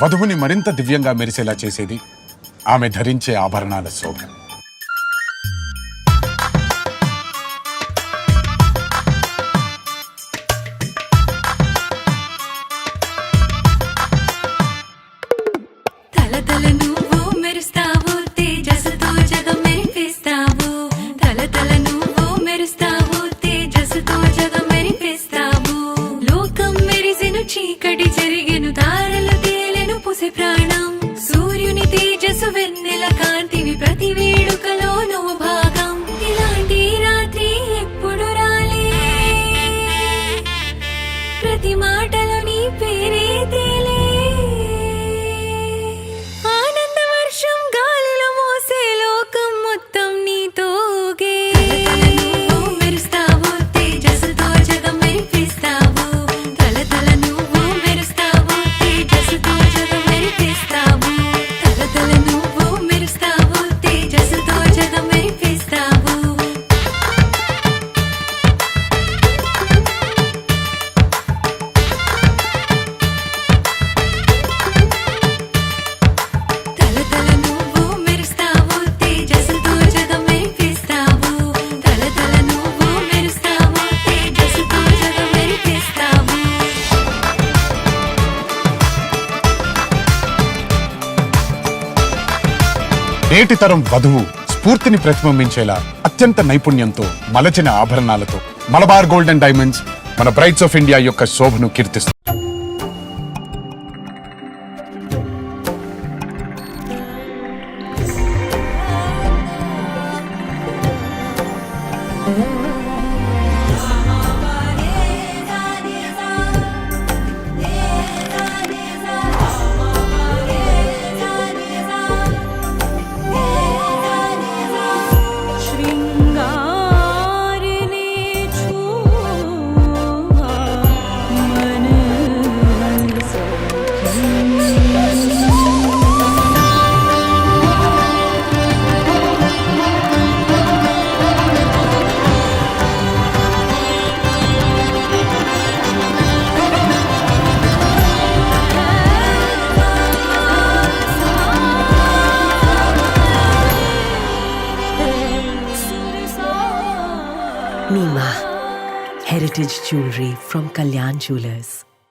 వధువుని మరింత దివ్యంగా మెరిసేలా చేసేది ఆమె ధరించే ఆభరణాల శోభ. చీకటి జరిగెను తారలు తేలెను పుసి ప్రాణం సూర్యుని తేజసు వెన్నెల కాంతివి ప్రతి వేడుకలో నువ్వు భాగం ఇలాంటి రాత్రి ఎప్పుడు రాలే ప్రతి మాటలో నీ పేరే తేలే ఆనంద వర్షం గాలిలో మోసే లోకం మొత్తం నీతోగే నేటి తరం వధువు స్ఫూర్తిని ప్రతిబింబించేలా అత్యంత నైపుణ్యంతో మలచిన ఆభరణాలతో మలబార్ గోల్డ్ అండ్ డైమండ్స్ మన బ్రైట్స్ ఆఫ్ ఇండియా యొక్క శోభను కీర్తిస్తుంది. Nima, heritage jewelry from Kalyan Jewelers.